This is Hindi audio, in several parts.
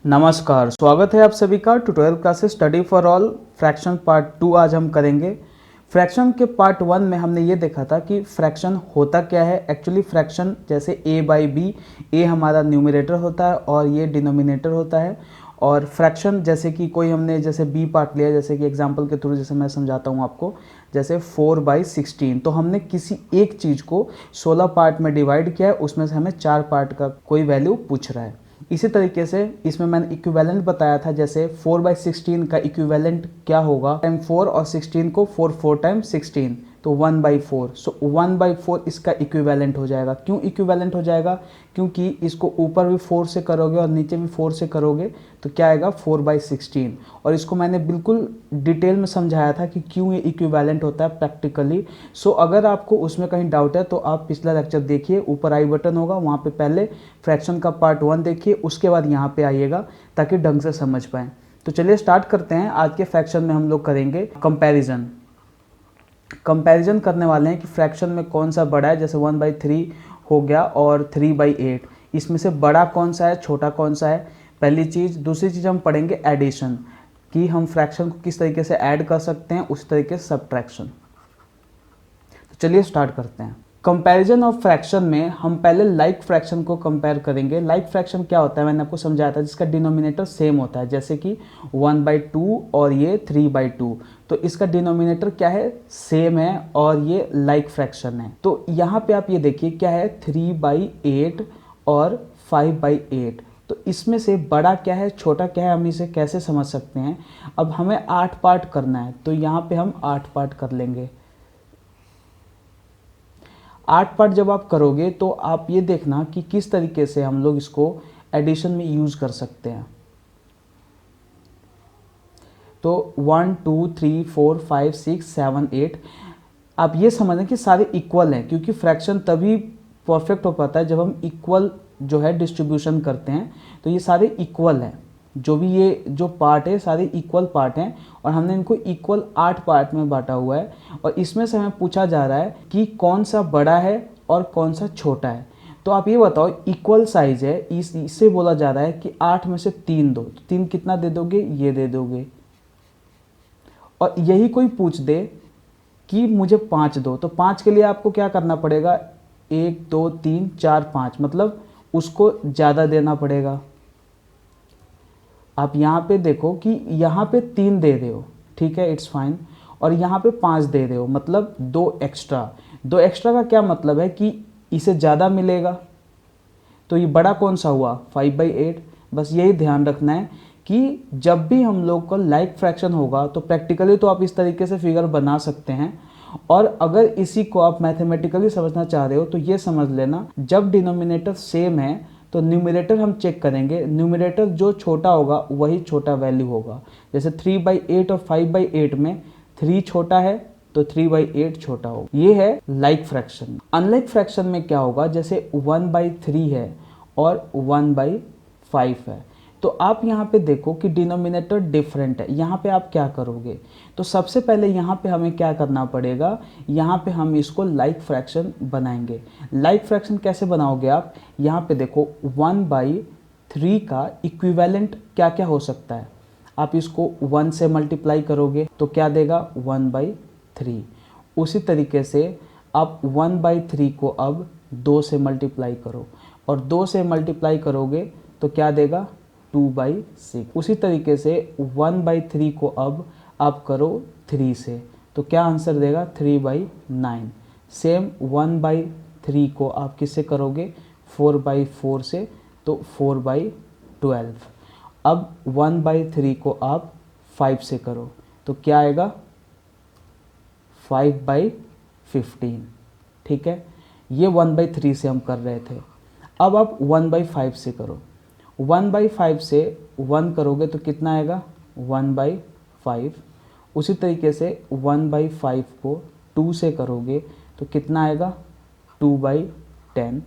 नमस्कार, स्वागत है आप सभी का tutorial classes study for all fraction part 2 आज हम करेंगे। फ्रैक्शन के पार्ट 1 में हमने ये देखा था कि फ्रैक्शन होता क्या है। एक्चुअली फ्रैक्शन जैसे a बाई बी, a हमारा न्यूमरेटर होता है और ये डिनोमिनेटर होता है। और फ्रैक्शन जैसे कि कोई हमने जैसे b पार्ट लिया, जैसे कि एग्जांपल के थ्रू जैसे मैं समझाता हूँ आपको, जैसे 4/16 तो हमने किसी एक चीज़ को 16 पार्ट में डिवाइड किया है, उसमें से हमें 4 पार्ट का कोई वैल्यू पूछ रहा है। इसी तरीके से इसमें मैंने इक्विवेलेंट बताया था, जैसे 4/16 का इक्विवेलेंट क्या होगा, टाइम 4 और 16 को 4 टाइम्स 16 तो 1/4। सो 1/4 इसका इक्विवेलेंट हो जाएगा। क्यों इक्विवेलेंट हो जाएगा? क्योंकि इसको ऊपर भी 4 से करोगे और नीचे भी 4 से करोगे तो क्या आएगा 4/16। और इसको मैंने बिल्कुल डिटेल में समझाया था कि क्यों ये इक्विवेलेंट होता है प्रैक्टिकली। सो अगर आपको उसमें कहीं डाउट है तो आप पिछला लेक्चर देखिए, ऊपर आई बटन होगा, वहाँ पे पहले फ्रैक्शन का पार्ट 1 देखिए, उसके बाद यहाँ पे आइएगा ताकि ढंग से समझ पाएँ। तो चलिए स्टार्ट करते हैं। आज के फ्रैक्शन में हम लोग करेंगे कंपैरिजन करने वाले हैं कि फ्रैक्शन में कौन सा बड़ा है। जैसे 1/3 हो गया और 3/8, इसमें से बड़ा कौन सा है, छोटा कौन सा है, पहली चीज़। दूसरी चीज़ हम पढ़ेंगे एडिशन, कि हम फ्रैक्शन को किस तरीके से ऐड कर सकते हैं, उस तरीके से सब्ट्रैक्शन। तो चलिए स्टार्ट करते हैं। कंपैरिजन ऑफ फ्रैक्शन में हम पहले लाइक फ्रैक्शन को कंपेयर करेंगे। लाइक फ्रैक्शन क्या होता है, मैंने आपको समझाया था, जिसका डिनोमिनेटर सेम होता है, जैसे कि 1/2 और ये 3/2, तो इसका डिनोमिनेटर क्या है, सेम है और ये लाइक फ्रैक्शन है। तो यहाँ पे आप ये देखिए क्या है, 3/8 और 5/8। तो इसमें से बड़ा क्या है, छोटा क्या है, हम इसे कैसे समझ सकते हैं। अब हमें 8 पार्ट करना है, तो यहाँ पे हम 8 पार्ट कर लेंगे। 8 पार्ट जब आप करोगे तो आप ये देखना कि किस तरीके से हम लोग इसको एडिशन में यूज़ कर सकते हैं। तो 1 2 3 4 5 6 7 8, आप ये समझें कि सारे इक्वल हैं, क्योंकि फ्रैक्शन तभी परफेक्ट हो पाता है जब हम इक्वल जो है डिस्ट्रीब्यूशन करते हैं। तो ये सारे इक्वल हैं, जो भी ये जो पार्ट है सारे इक्वल पार्ट हैं, और हमने इनको इक्वल 8 पार्ट में बांटा हुआ है। और इसमें से हमें पूछा जा रहा है कि कौन सा बड़ा है और कौन सा छोटा है। तो आप ये बताओ, इक्वल साइज है, इससे बोला जा रहा है कि 8 में से 3 दो, तो 3 कितना दे दोगे, ये दे दोगे। और यही कोई पूछ दे कि मुझे 5 दो, तो 5 के लिए आपको क्या करना पड़ेगा, 1 2 3 4 5, मतलब उसको ज़्यादा देना पड़ेगा। आप यहाँ पे देखो कि यहाँ पे 3 दे रहे हो, ठीक है, इट्स फाइन, और यहाँ पे 5 दे रहे हो, मतलब 2 एक्स्ट्रा। 2 एक्स्ट्रा का क्या मतलब है कि इसे ज़्यादा मिलेगा। तो ये बड़ा कौन सा हुआ, 5/8। बस यही ध्यान रखना है कि जब भी हम लोग को लाइक फ्रैक्शन होगा तो प्रैक्टिकली तो आप इस तरीके से फिगर बना सकते हैं, और अगर इसी को आप मैथमेटिकली समझना चाह रहे हो तो ये समझ लेना, जब डिनोमिनेटर सेम है तो न्यूमरेटर हम चेक करेंगे, न्यूमरेटर जो छोटा होगा वही छोटा वैल्यू होगा। जैसे 3/8 और 5/8 में 3 छोटा है तो 3/8 छोटा होगा। ये है लाइक फ्रैक्शन। अनलाइक फ्रैक्शन में क्या होगा, जैसे 1/3 है और 1/5 है, तो आप यहाँ पे देखो कि डिनोमिनेटर डिफरेंट है। यहाँ पे आप क्या करोगे, तो सबसे पहले यहाँ पे हमें क्या करना पड़ेगा, यहाँ पे हम इसको लाइक फ्रैक्शन बनाएंगे। लाइक फ्रैक्शन कैसे बनाओगे आप, यहाँ पे देखो 1/3 का इक्विवेलेंट क्या क्या हो सकता है। आप इसको 1 से मल्टीप्लाई करोगे तो क्या देगा, 1/3। उसी तरीके से आप 1/3 को अब 2 से मल्टीप्लाई करो, और 2 से मल्टीप्लाई करोगे तो क्या देगा, 2/6। उसी तरीके से 1/3 को अब आप करो 3 से, तो क्या आंसर देगा, 3/9। सेम 1/3 को आप किससे करोगे, 4/4 से, तो 4/12। अब 1/3 को आप 5 से करो तो क्या आएगा, 5/15। ठीक है, ये 1/3 से हम कर रहे थे। अब आप 1/5 से करो, 1/5 से 1 करोगे तो कितना आएगा, 1/5। उसी तरीके से 1/5 को 2 से करोगे तो कितना आएगा, 2/10।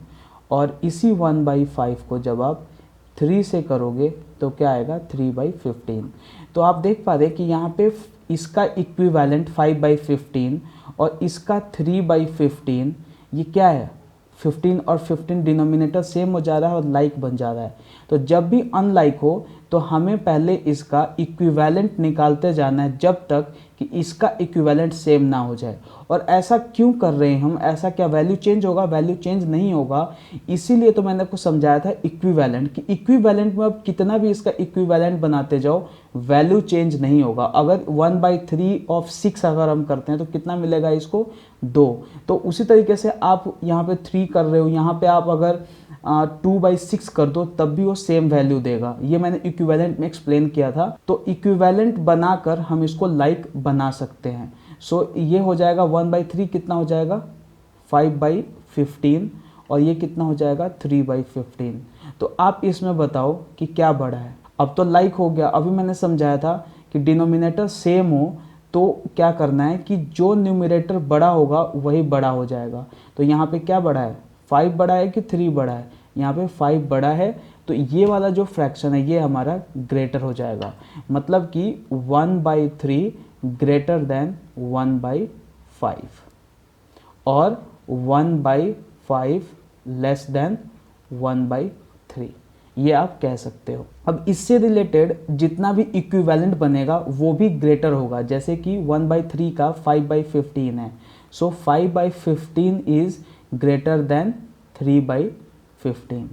और इसी 1/5 को जब आप 3 से करोगे तो क्या आएगा, 3/15। तो आप देख पा रहे कि यहाँ पे इसका इक्विवेलेंट 5/15 और इसका 3/15, ये क्या है, 15 और 15 डिनोमिनेटर सेम हो जा रहा है और लाइक बन जा रहा है। तो जब भी अनलाइक हो तो हमें पहले इसका इक्विवेलेंट निकालते जाना है जब तक कि इसका इक्विवेलेंट सेम ना हो जाए। और ऐसा क्यों कर रहे हैं हम, ऐसा क्या वैल्यू चेंज होगा? वैल्यू चेंज नहीं होगा। इसीलिए तो मैंने आपको समझाया था इक्विवेलेंट, कि इक्विवेलेंट में अब कितना भी इसका इक्विवेलेंट बनाते जाओ वैल्यू चेंज नहीं होगा। अगर 1/3 ऑफ 6 अगर हम करते हैं तो कितना मिलेगा इसको? 2। तो उसी तरीके से आप यहाँ पे 3 कर रहे हो, यहाँ पे आप अगर 2/6 कर दो तब भी वो सेम वैल्यू देगा। ये मैंने इक्विवेलेंट में एक्सप्लेन किया था। तो इक्विवेलेंट बनाकर हम इसको लाइक बना सकते हैं। सो ये हो जाएगा 1/3 कितना हो जाएगा? 5/15। और ये कितना हो जाएगा? 3/15। तो आप इसमें बताओ कि क्या बड़ा है। अब तो लाइक हो गया। अभी मैंने समझाया था कि डिनोमिनेटर सेम हो तो क्या करना है कि जो न्यूमरेटर बड़ा होगा वही बड़ा हो जाएगा। तो यहाँ पे क्या बड़ा है? 5 बड़ा है कि 3 बड़ा है? यहाँ पे 5 बड़ा है। तो ये वाला जो फ्रैक्शन है ये हमारा ग्रेटर हो जाएगा। मतलब कि 1/3 ग्रेटर देन 1/5 और 1/5 लेस देन 1/3, ये आप कह सकते हो। अब इससे रिलेटेड जितना भी इक्विवेलेंट बनेगा वो भी ग्रेटर होगा। जैसे कि 1/3 का 5/15 है, सो 5/15 इज ग्रेटर देन 3/15।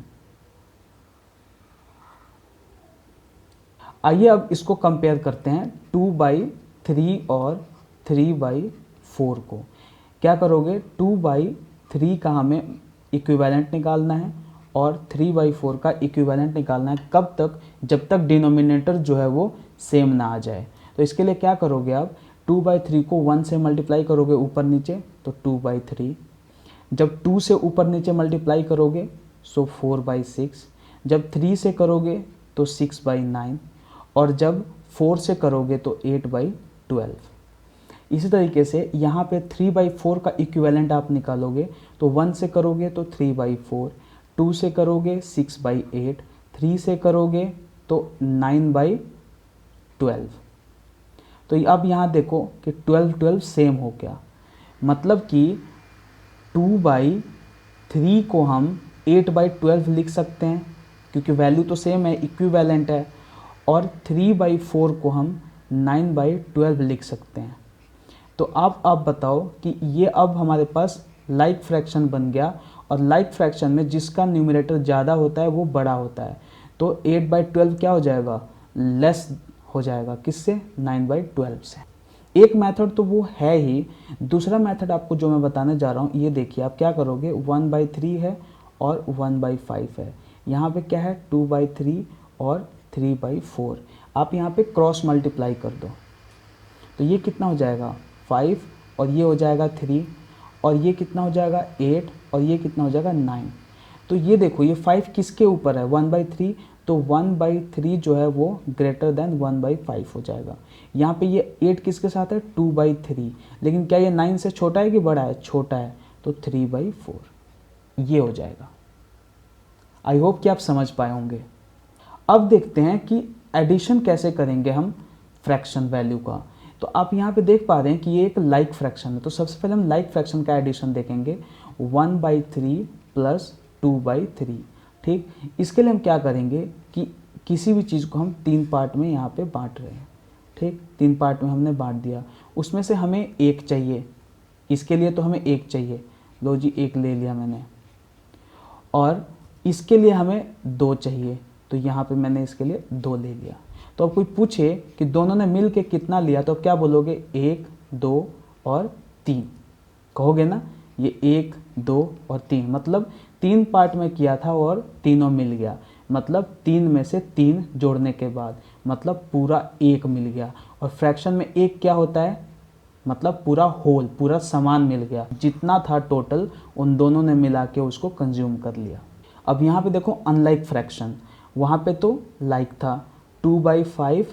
आइए अब इसको कंपेयर करते हैं 2/3 और 3/4 को। क्या करोगे? 2/3 का हमें इक्विवेलेंट निकालना है और 3/4 का इक्विवेलेंट निकालना है। कब तक? जब तक डिनोमिनेटर जो है वो सेम ना आ जाए। तो इसके लिए क्या करोगे आप? 2/3 को 1 से मल्टीप्लाई करोगे ऊपर नीचे तो 2/3। जब 2 से ऊपर नीचे मल्टीप्लाई करोगे सो 4/6। जब 3 से करोगे तो 6/9 और जब 4 से करोगे तो 8/12। इसी तरीके से यहाँ पे 3/4 का इक्विवेलेंट आप निकालोगे तो 1 से करोगे तो 3/4, 2 से करोगे 6/8, 3 से करोगे तो 9/12। तो अब यहाँ देखो कि 12 सेम हो गया। मतलब कि 2/3 को हम 8/12 लिख सकते हैं क्योंकि वैल्यू तो सेम है, इक्विवेलेंट है। और 3/4 को हम 9/12 लिख सकते हैं। तो आप बताओ कि ये अब हमारे पास लाइक फ्रैक्शन बन गया। और लाइक फ्रैक्शन में जिसका न्यूमरेटर ज़्यादा होता है वो बड़ा होता है। तो 8/12 क्या हो जाएगा? लेस हो जाएगा। किससे? 9/12 से। एक मेथड तो वो है ही। दूसरा मेथड आपको जो मैं बताने जा रहा हूँ ये देखिए। आप क्या करोगे? 1/3 है और 1/5 है। यहाँ पे क्या है? 2/3 और 3/4। आप यहाँ पे क्रॉस मल्टीप्लाई कर दो तो ये कितना हो जाएगा? 5 और ये हो जाएगा 3 और ये कितना हो जाएगा? 8 और ये कितना हो जाएगा? 9। तो ये देखो ये 5 किसके ऊपर है? 1/3। तो 1/3 जो है वो ग्रेटर देन 1/5 हो जाएगा। यहाँ पे ये 8 किसके साथ है? 2/3। लेकिन क्या ये 9 से छोटा है कि बड़ा है? छोटा है। तो 3/4 ये हो जाएगा। आई होप कि आप समझ पाए होंगे। अब देखते हैं कि एडिशन कैसे करेंगे हम फ्रैक्शन वैल्यू का। तो आप यहाँ पे देख पा रहे हैं कि ये एक लाइक फ्रैक्शन है। तो सबसे पहले हम लाइक फ्रैक्शन का एडिशन देखेंगे। 1/3 प्लस 2/3। ठीक, इसके लिए हम क्या करेंगे कि किसी भी चीज़ को हम 3 पार्ट में यहाँ पे बांट रहे हैं। ठीक, 3 पार्ट में हमने बांट दिया। उसमें से हमें एक चाहिए। इसके लिए तो हमें एक चाहिए। लो जी, एक ले लिया मैंने। और इसके लिए हमें 2 चाहिए। तो यहाँ पे मैंने इसके लिए 2 ले लिया। तो अब कोई पूछे कि दोनों ने मिल के कितना लिया तो अब क्या बोलोगे? 1, 2 और 3 कहोगे ना। ये 1, 2 और 3 मतलब 3 पार्ट में किया था और तीनों मिल गया। मतलब 3 में से 3 जोड़ने के बाद मतलब पूरा 1 मिल गया। और फ्रैक्शन में 1 क्या होता है? मतलब पूरा होल, पूरा सामान मिल गया। जितना था टोटल उन दोनों ने मिला के उसको कंज्यूम कर लिया। अब यहाँ पे देखो अनलाइक फ्रैक्शन, वहाँ पे तो लाइक था 2/5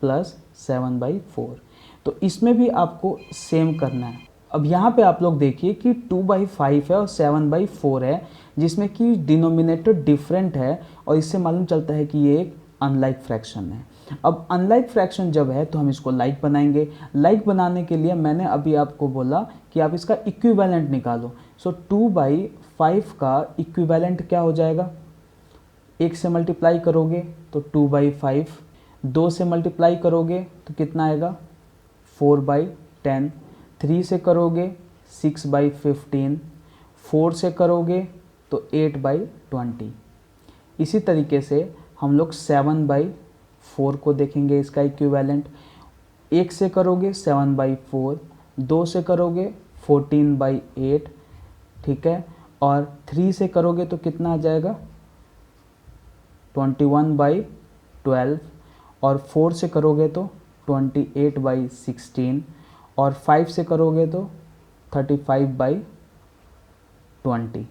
प्लस 7/4। तो इसमें भी आपको सेम करना है। अब यहाँ पे आप लोग देखिए कि 2/5 है और 7/4 है जिसमें कि डिनोमिनेटर डिफरेंट है और इससे मालूम चलता है कि ये एक अनलाइक फ्रैक्शन है। अब अनलाइक फ्रैक्शन जब है तो हम इसको लाइक बनाएंगे। लाइक बनाने के लिए मैंने अभी आपको बोला कि आप इसका इक्विवेलेंट निकालो। सो 2/5 का इक्विवेलेंट क्या हो जाएगा? 1 से मल्टीप्लाई करोगे तो 2/5, 2 से मल्टीप्लाई करोगे तो कितना आएगा 4/10, 3 से करोगे 6/15, 4 से करोगे तो 8/20। इसी तरीके से हम लोग 7/4 को देखेंगे इसका इक्विवेलेंट। 1 से करोगे 7/4, 2 से करोगे 14/8, ठीक है, और 3 से करोगे तो कितना आ जाएगा 21/12, और 4 से करोगे तो 28/16, और 5 से करोगे तो 35/20।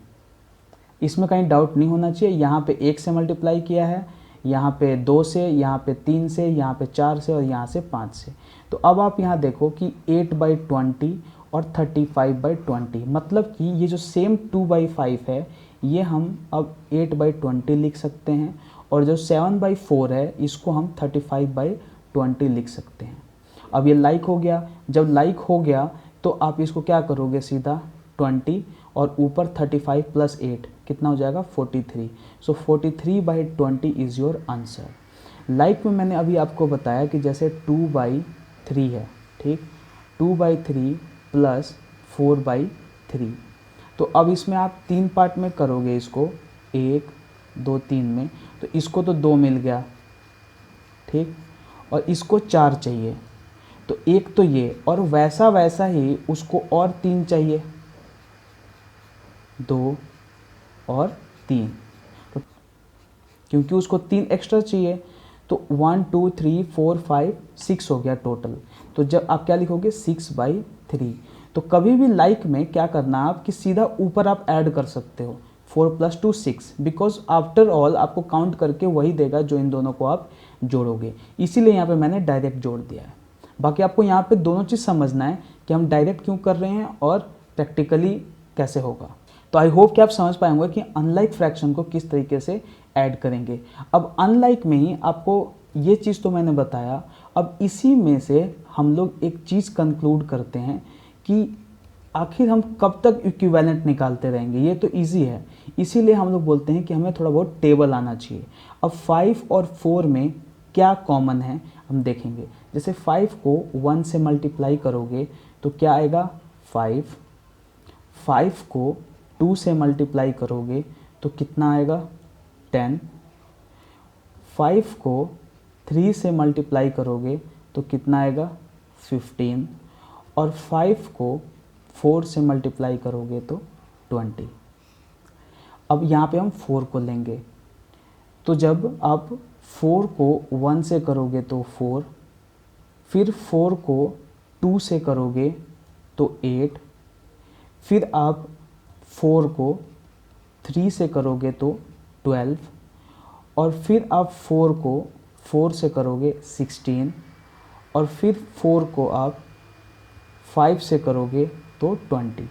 इसमें कहीं डाउट नहीं होना चाहिए। यहाँ पे 1 से मल्टीप्लाई किया है, यहाँ पे 2 से, यहाँ पे 3 से, यहाँ पे 4 से और यहाँ से 5 से। तो अब आप यहाँ देखो कि 8/20 और 35/20, मतलब कि ये जो सेम 2/5 है ये हम अब 8/20 लिख सकते हैं, और जो 7/4 है इसको हम 35/20 लिख सकते हैं। अब ये लाइक हो गया। जब लाइक हो गया तो आप इसको क्या करोगे, सीधा 20 और ऊपर 35 + 8 कितना हो जाएगा 43। सो 43/20 इज़ योर आंसर। लाइक में मैंने अभी आपको बताया कि जैसे 2/3 है, ठीक, 2/3 + 4/3। तो अब इसमें आप 3 पार्ट में करोगे इसको, 1 2 3 में, तो इसको तो 2 मिल गया, ठीक, और इसको 4 चाहिए, तो एक तो ये, और वैसा वैसा ही उसको और 3 चाहिए, 2 और 3, तो क्योंकि उसको 3 एक्स्ट्रा चाहिए तो 1 2 3 4 5 6 हो गया टोटल। तो जब आप क्या लिखोगे 6/3। तो कभी भी लाइक में क्या करना आप कि सीधा ऊपर आप ऐड कर सकते हो, 4 + 2 6, बिकॉज आफ्टर ऑल आपको काउंट करके वही देगा जो इन दोनों को आप जोड़ोगे, इसीलिए यहाँ पे मैंने डायरेक्ट जोड़ दिया है। बाकी आपको यहाँ पे दोनों चीज़ समझना है कि हम डायरेक्ट क्यों कर रहे हैं और प्रैक्टिकली कैसे होगा। तो आई होप कि आप समझ पाए होंगे कि अनलाइक फ्रैक्शन को किस तरीके से ऐड करेंगे। अब अनलाइक में ही आपको ये चीज़ तो मैंने बताया, अब इसी में से हम लोग एक चीज़ कंक्लूड करते हैं कि आखिर हम कब तक इक्विवेलेंट निकालते रहेंगे। ये तो इजी है, इसीलिए हम लोग बोलते हैं कि हमें थोड़ा बहुत टेबल आना चाहिए। अब 5 और 4 में क्या कॉमन है हम देखेंगे। जैसे 5 को 1 से मल्टीप्लाई करोगे तो क्या आएगा 5, 5 को 2 से मल्टीप्लाई करोगे तो कितना आएगा 10, 5 को 3 से मल्टीप्लाई करोगे तो कितना आएगा 15, और 5 को 4 से मल्टीप्लाई करोगे तो 20। अब यहाँ पे हम 4 को लेंगे, तो जब आप 4 को 1 से करोगे तो 4, फिर 4 को 2 से करोगे तो 8, फिर आप 4 को 3 से करोगे तो 12, और फिर आप 4 को 4 से करोगे 16, और फिर 4 को आप 5 से करोगे तो 20।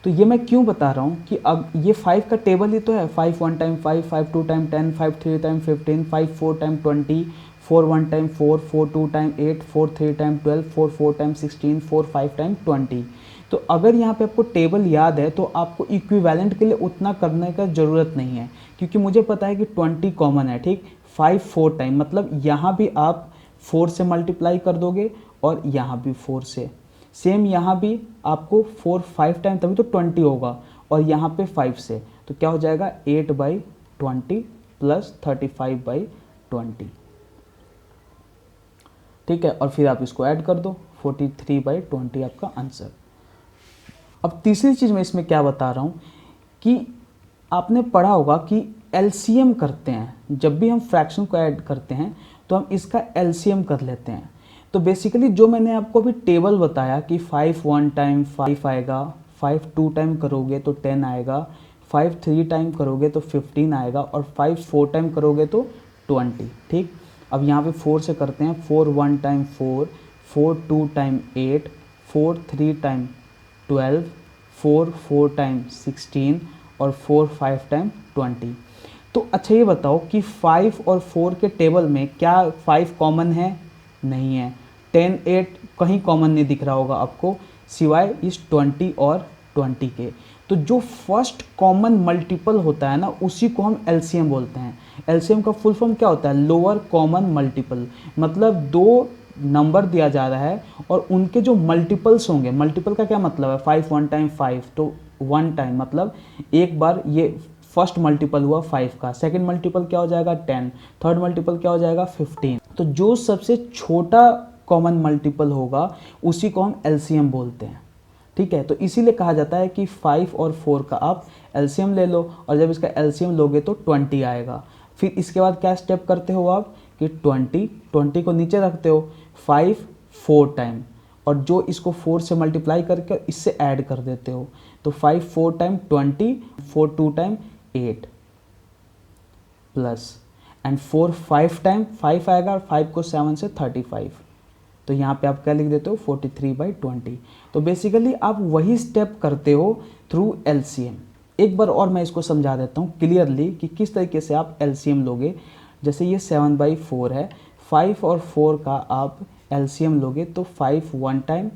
तो ये मैं क्यों बता रहा हूँ कि अब ये 5 का टेबल ही तो है, 5 1 time 5, 5 2 time 10, 5 3 time 15, 5 4 time 20, 4 1 time 4, 4 2 time 8, 4 3 time 12, 4 4 time 16, 4 5 time 20। तो अगर यहाँ पे आपको टेबल याद है तो आपको इक्विवेलेंट के लिए उतना करने का ज़रूरत नहीं है, क्योंकि मुझे पता है कि 20 कॉमन है, ठीक। 5 4 टाइम मतलब यहाँ भी आप 4 से मल्टीप्लाई कर दोगे और यहाँ भी 4 से, सेम यहाँ भी आपको 4 5 टाइम तभी तो 20 होगा, और यहाँ पे 5 से, तो क्या हो जाएगा 8/20 + 35/20, ठीक है। और फिर आप इसको ऐड कर दो, 43/20 आपका आंसर। अब तीसरी चीज़ मैं इसमें क्या बता रहा हूँ कि आपने पढ़ा होगा कि एलसीएम करते हैं, जब भी हम फ्रैक्शन को ऐड करते हैं तो हम इसका एलसीएम कर लेते हैं। तो बेसिकली जो मैंने आपको अभी टेबल बताया कि 5 1 टाइम 5 आएगा, 5 2 टाइम करोगे तो 10 आएगा, 5 3 टाइम करोगे तो 15 आएगा, और 5 4 टाइम करोगे तो 20, ठीक। अब यहाँ पे 4 से करते हैं, 4 1 टाइम 4, 4 2 टाइम 8, 4 3 टाइम 12, 4 4 टाइम 16, और 4 5 टाइम 20। तो अच्छा ये बताओ कि 5 और 4 के टेबल में क्या 5 कॉमन है? नहीं है। 10 8 कहीं कॉमन नहीं दिख रहा होगा आपको सिवाय इस 20 और 20 के। तो जो फर्स्ट कॉमन मल्टीपल होता है ना, उसी को हम एलसीएम बोलते हैं। एलसीएम का फुल फॉर्म क्या होता है? Lower common multiple. मतलब दो नंबर दिया जा रहा है और उनके जो मल्टीपल्स होंगे, मल्टीपल का क्या मतलब है? 5 वन टाइम 5, तो वन टाइम मतलब एक बार ये फर्स्ट मल्टीपल हुआ 5 का, सेकंड मल्टीपल क्या हो जाएगा? 10, थर्ड मल्टीपल क्या हो जाएगा? 15। तो जो सबसे छोटा कॉमन मल्टीपल होगा उसी को हम एलसीएम बोलते हैं। ठीक है, तो इसीलिए कहा जाता है कि 5 और 4 का आप एलसीएम ले लो, और जब इसका एलसीएम लोगे तो 20 आएगा। फिर इसके बाद क्या स्टेप करते हो आप कि 20 को नीचे रखते हो, 5 4 टाइम, और जो इसको 4 से मल्टीप्लाई करके इससे ऐड कर देते हो। तो 5 4 time 20, 4 2 time 8 plus and 4 5 time 5 आएगा, और 5 को 7 से 35। तो यहाँ पे आप क्या लिख देते हो? 43/20। तो बेसिकली आप वही स्टेप करते हो थ्रू एलसीएम। एक बार और मैं इसको समझा देता हूँ क्लियरली कि किस तरीके से आप एलसीएम लोगे। जैसे ये 7/4 है, 5 और 4 का आप एलसीएम लोगे तो 5 वन टाइम,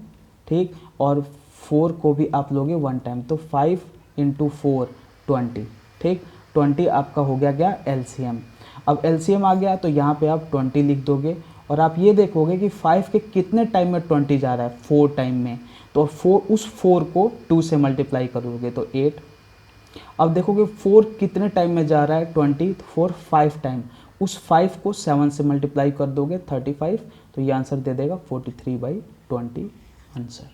ठीक, और 4 को भी आप लोगे वन टाइम, तो 5 × 4 20, ठीक, 20 आपका हो गया क्या? एलसीएम। अब एलसीएम आ गया तो यहाँ पे आप 20 लिख दोगे, और आप ये देखोगे कि 5 के कितने टाइम में 20 जा रहा है? 4 टाइम में। तो 4, उस 4 को 2 से मल्टीप्लाई करोगे तो 8। अब देखोगे 4 कितने टाइम में जा रहा है? 20, तो 4 5 टाइम, उस 5 को 7 से मल्टीप्लाई कर दोगे 35। तो ये आंसर दे देगा 43/20 आंसर।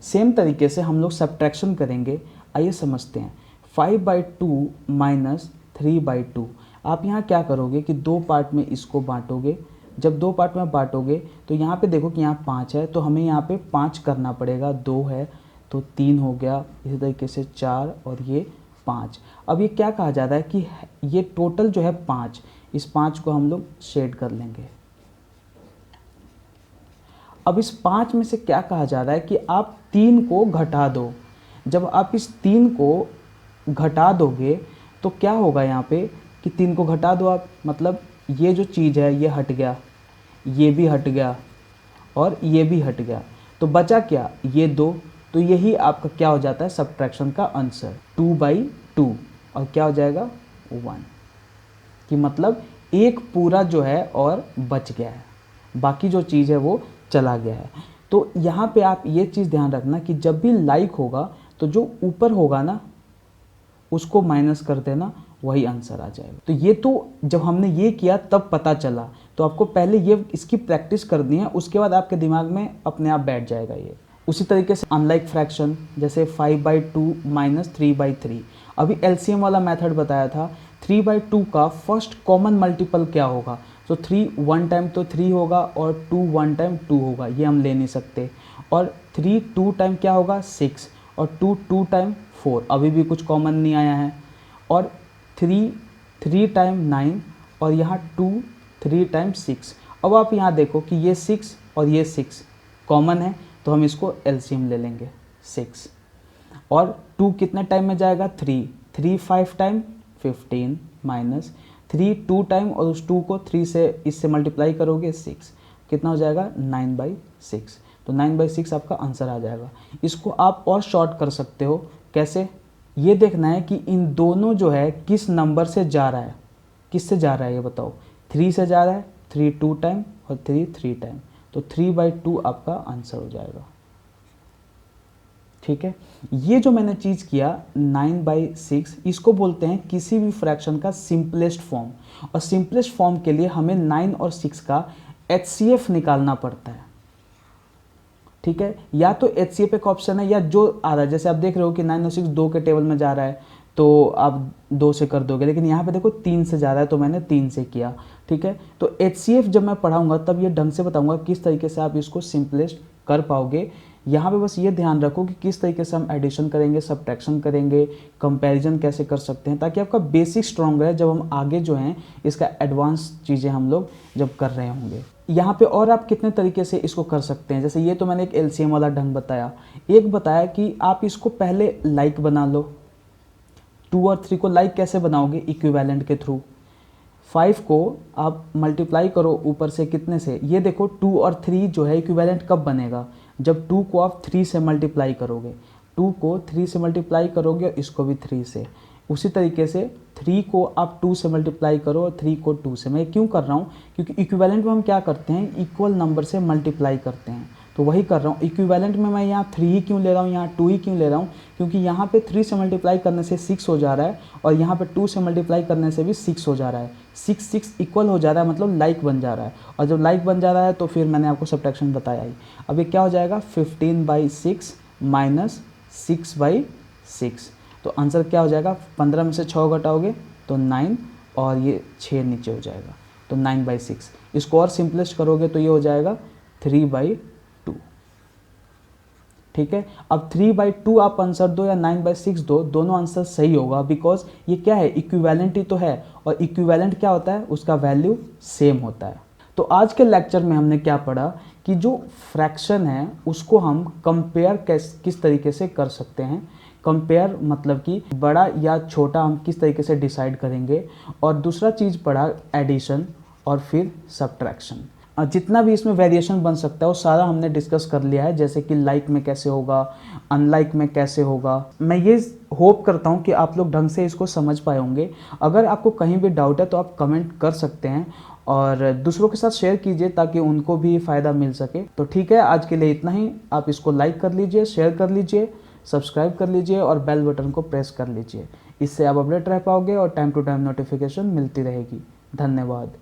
सेम तरीके से हम लोग सब्ट्रैक्शन करेंगे। आइए समझते हैं। 5/2 माइनस 3/2। आप यहाँ क्या करोगे कि दो पार्ट में इसको बांटोगे। जब दो पार्ट में बांटोगे तो यहाँ पे देखो कि यहाँ 5 है, तो हमें यहाँ पे 5 करना पड़ेगा। 2 है तो 3 हो गया, इसी तरीके से 4 और ये 5। अब ये क्या कहा जा रहा है कि ये टोटल जो है 5, इस 5 को हम लोग शेड कर लेंगे। अब इस 5 में से क्या कहा जा रहा है कि आप 3 को घटा दो। जब आप इस 3 को घटा दोगे तो क्या होगा यहाँ पे कि 3 को घटा दो आप, मतलब ये जो चीज़ है ये हट गया, ये भी हट गया और ये भी हट गया, तो बचा क्या? ये 2। तो यही आपका क्या हो जाता है? सब्ट्रैक्शन का आंसर 2/2, और क्या हो जाएगा? 1। कि मतलब एक पूरा जो है और बच गया है, बाकी जो चीज़ है वो चला गया है। तो यहाँ पे आप ये चीज़ ध्यान रखना कि जब भी लाइक होगा तो जो ऊपर होगा ना उसको माइनस कर देना, वही आंसर आ जाएगा। तो ये तो जब हमने ये किया तब पता चला, तो आपको पहले ये इसकी प्रैक्टिस करनी है, उसके बाद आपके दिमाग में अपने आप बैठ जाएगा ये। उसी तरीके से अनलाइक फ्रैक्शन, जैसे 5/2 माइनस 3/3। अभी एलसीएम वाला मेथड बताया था। 3/2 का फर्स्ट कॉमन मल्टीपल क्या होगा? तो 3 वन टाइम तो 3 होगा, और 2 वन टाइम 2 होगा, ये हम ले नहीं सकते। और 3 2 टाइम क्या होगा? 6, और 2 2 टाइम 4, अभी भी कुछ कॉमन नहीं आया है। और 3 3 टाइम 9, और यहाँ 2 3 टाइम 6। अब आप यहाँ देखो कि ये 6 और ये 6 कॉमन है, तो हम इसको एलसीएम ले लेंगे 6। और 2 कितने टाइम में जाएगा? 3 5 टाइम 15 माइनस 3 2 टाइम, और उस 2 को 3 से इससे मल्टीप्लाई करोगे 6, कितना हो जाएगा? 9/6। तो 9/6 आपका आंसर आ जाएगा। इसको आप और शॉर्ट कर सकते हो। कैसे? ये देखना है कि इन दोनों जो है किस नंबर से जा रहा है, किससे जा रहा है ये बताओ। 3 से जा रहा है, 3 2 टाइम और 3 3 टाइम, तो 3/2 आपका आंसर हो जाएगा। ठीक है, ये जो मैंने चीज़ किया 9/6, इसको बोलते हैं किसी भी फ्रैक्शन का सिंपलेस्ट फॉर्म। और सिंपलेस्ट फॉर्म के लिए हमें 9 और 6 का HCF निकालना पड़ता है। ठीक है, या तो HCF एक ऑप्शन है, या जो आ रहा है, जैसे आप देख रहे हो कि 9 और 6 2 के टेबल में जा रहा है तो आप 2 से कर दोगे, लेकिन यहाँ पे देखो 3 से जा रहा है तो मैंने 3 से किया। ठीक है, तो HCF जब मैं पढ़ाऊंगा तब ये ढंग से बताऊंगा किस तरीके से आप इसको सिंपलेस्ट कर पाओगे। यहाँ पे बस ये ध्यान रखो कि किस तरीके से हम एडिशन करेंगे, सब्ट्रैक्शन करेंगे, कंपैरिजन कैसे कर सकते हैं, ताकि आपका बेसिक स्ट्रॉन्ग रहे जब हम आगे जो हैं इसका एडवांस चीज़ें हम लोग जब कर रहे होंगे। यहाँ पे और आप कितने तरीके से इसको कर सकते हैं, जैसे ये तो मैंने एक एलसीएम वाला ढंग बताया। एक बताया कि आप इसको पहले लाइक बना लो। 2 और 3 को लाइक कैसे बनाओगे? इक्विवेलेंट के थ्रू। 5 को आप मल्टीप्लाई करो ऊपर से कितने से, ये देखो 2 और 3 जो है इक्विवेलेंट कब बनेगा? जब 2 को आप 3 से मल्टीप्लाई करोगे। 2 को 3 से मल्टीप्लाई करोगे और इसको भी 3 से। उसी तरीके से 3 को आप 2 से मल्टीप्लाई करो और 3 को 2 से। मैं क्यों कर रहा हूँ, क्योंकि इक्विवेलेंट में हम क्या करते हैं, इक्वल नंबर से मल्टीप्लाई करते हैं, तो वही कर रहा हूँ। इक्विवेलेंट में मैं यहाँ 3 ही क्यों ले रहा हूँ, यहाँ 2 ही क्यों ले रहा हूँ, क्योंकि यहाँ पे 3 से मल्टीप्लाई करने से 6 हो जा रहा है और यहाँ पे 2 से मल्टीप्लाई करने से भी 6 हो जा रहा है। 6 इक्वल हो जा रहा है, मतलब लाइक बन जा रहा है, और जब लाइक बन जा रहा है तो फिर मैंने आपको सब्ट्रैक्शन बताया ही। अब ये क्या हो जाएगा, 15/6 माइनस 6/6, तो आंसर क्या हो जाएगा, 15 में से 6 घटाओगे तो 9 और ये 6 नीचे हो जाएगा, तो 9/6। इसको और सिंपलेस्ट करोगे तो ये हो जाएगा 3/2। ठीक है, अब 3/2 आप आंसर दो या 9/6 दो, दोनों आंसर सही होगा, बिकॉज ये क्या है, इक्विवेलेंट ही तो है, और इक्विवेलेंट क्या होता है, उसका वैल्यू सेम होता है। तो आज के लेक्चर में हमने क्या पढ़ा कि जो फ्रैक्शन है उसको हम कंपेयर किस तरीके से कर सकते हैं। कंपेयर मतलब कि बड़ा या छोटा हम किस तरीके से डिसाइड करेंगे, और दूसरा चीज़ पढ़ा एडिशन और फिर सब्ट्रैक्शन। जितना भी इसमें वेरिएशन बन सकता है वो सारा हमने डिस्कस कर लिया है, जैसे कि लाइक में कैसे होगा, अनलाइक में कैसे होगा। मैं ये होप करता हूँ कि आप लोग ढंग से इसको समझ पाए होंगे। अगर आपको कहीं भी डाउट है तो आप कमेंट कर सकते हैं और दूसरों के साथ शेयर कीजिए ताकि उनको भी फ़ायदा मिल सके। तो ठीक है, आज के लिए इतना ही। आप इसको लाइक कर लीजिए, शेयर कर लीजिए, सब्सक्राइब कर लीजिए और बेल बटन को प्रेस कर लीजिए। इससे आप अपडेट रह पाओगे और टाइम टू टाइम नोटिफिकेशन मिलती रहेगी। धन्यवाद।